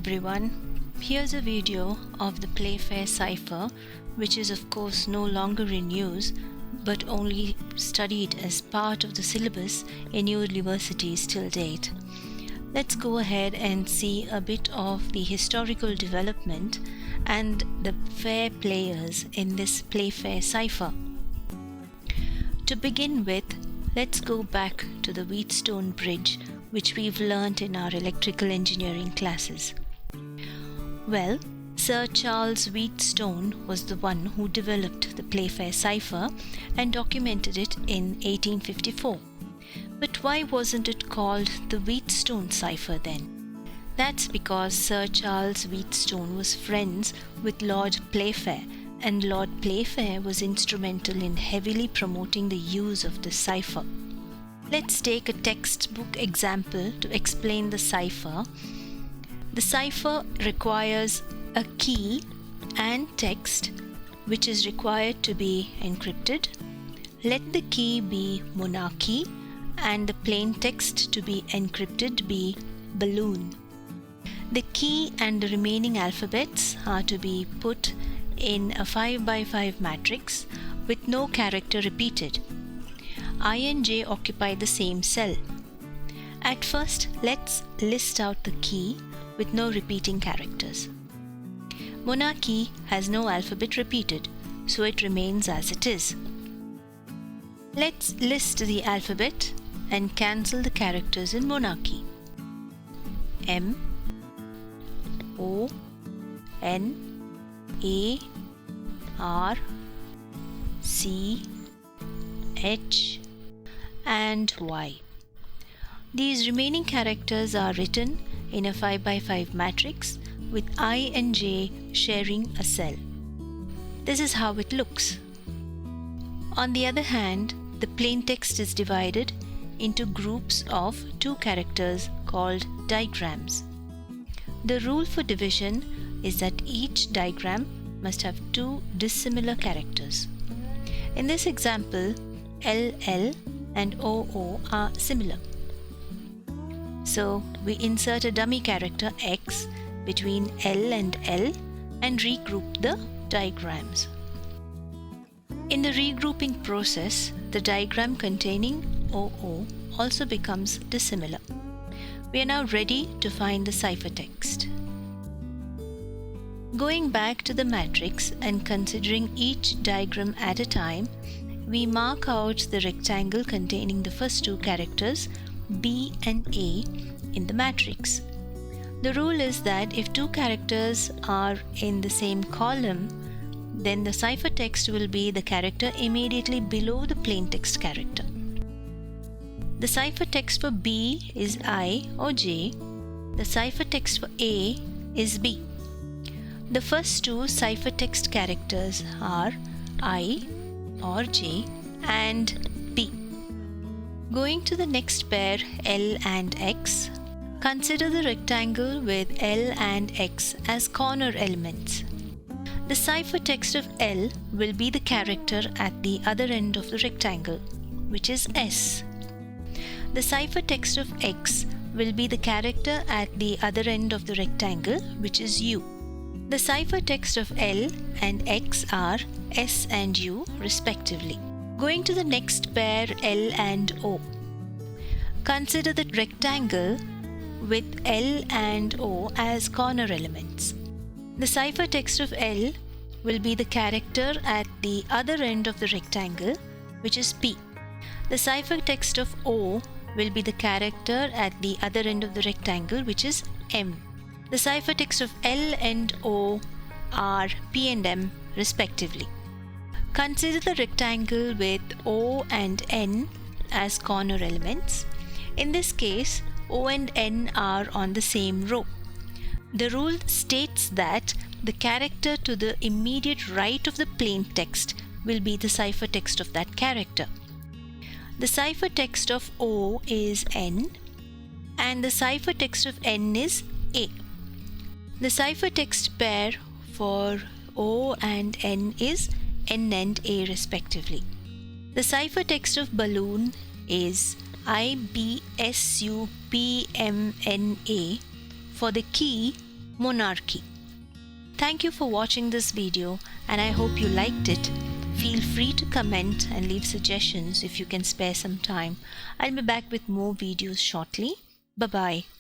everyone, here's a video of the Playfair Cipher, which is of course no longer in use but only studied as part of the syllabus in universities till date. Let's go ahead and see a bit of the historical development and the fair players in this Playfair Cipher. To begin with, let's go back to the Wheatstone Bridge, which we've learnt in our electrical engineering classes. Well, Sir Charles Wheatstone was the one who developed the Playfair Cipher and documented it in 1854. But why wasn't it called the Wheatstone Cipher then? That's because Sir Charles Wheatstone was friends with Lord Playfair, and Lord Playfair was instrumental in heavily promoting the use of the cipher. Let's take a textbook example to explain the cipher. The cipher requires a key and text which is required to be encrypted. Let the key be monarchy and the plain text to be encrypted be balloon. The key and the remaining alphabets are to be put in a 5x5 matrix with no character repeated. I and J occupy the same cell. At first, let's list out the key with no repeating characters. Monarchy has no alphabet repeated, so it remains as it is. Let's list the alphabet and cancel the characters in monarchy. M, O, N, A, R, C, H, and Y. These remaining characters are written in a 5x5 matrix with I and J sharing a cell. This is how it looks. On the other hand, the plain text is divided into groups of 2 characters called digrams. The rule for division is that each digram must have 2 dissimilar characters. In this example, LL and OO are similar. So we insert a dummy character X between L and L and regroup the diagrams. In the regrouping process, the diagram containing OO also becomes dissimilar. We are now ready to find the ciphertext. Going back to the matrix and considering each diagram at a time, we mark out the rectangle containing the first 2 characters B and A in the matrix. The rule is that if 2 characters are in the same column, then the ciphertext will be the character immediately below the plain text character. The ciphertext for B is I or J. The ciphertext for A is B. The first 2 ciphertext characters are I or J and B. Going to the next pair L and X, consider the rectangle with L and X as corner elements. The ciphertext of L will be the character at the other end of the rectangle, which is S. The ciphertext of X will be the character at the other end of the rectangle, which is U. The ciphertext of L and X are S and U respectively. Going to the next pair L and O. Consider the rectangle with L and O as corner elements. The ciphertext of L will be the character at the other end of the rectangle, which is P. The ciphertext of O will be the character at the other end of the rectangle, which is M. The ciphertext of L and O are P and M respectively. Consider the rectangle with O and N as corner elements. In this case, O and N are on the same row. The rule states that the character to the immediate right of the plain text will be the ciphertext of that character. The ciphertext of O is N and the ciphertext of N is A. The ciphertext pair for O and N is N and A respectively. The ciphertext of balloon is IBSUPMNA for the key monarchy. Thank you for watching this video and I hope you liked it. Feel free to comment and leave suggestions if you can spare some time. I'll be back with more videos shortly. Bye-bye.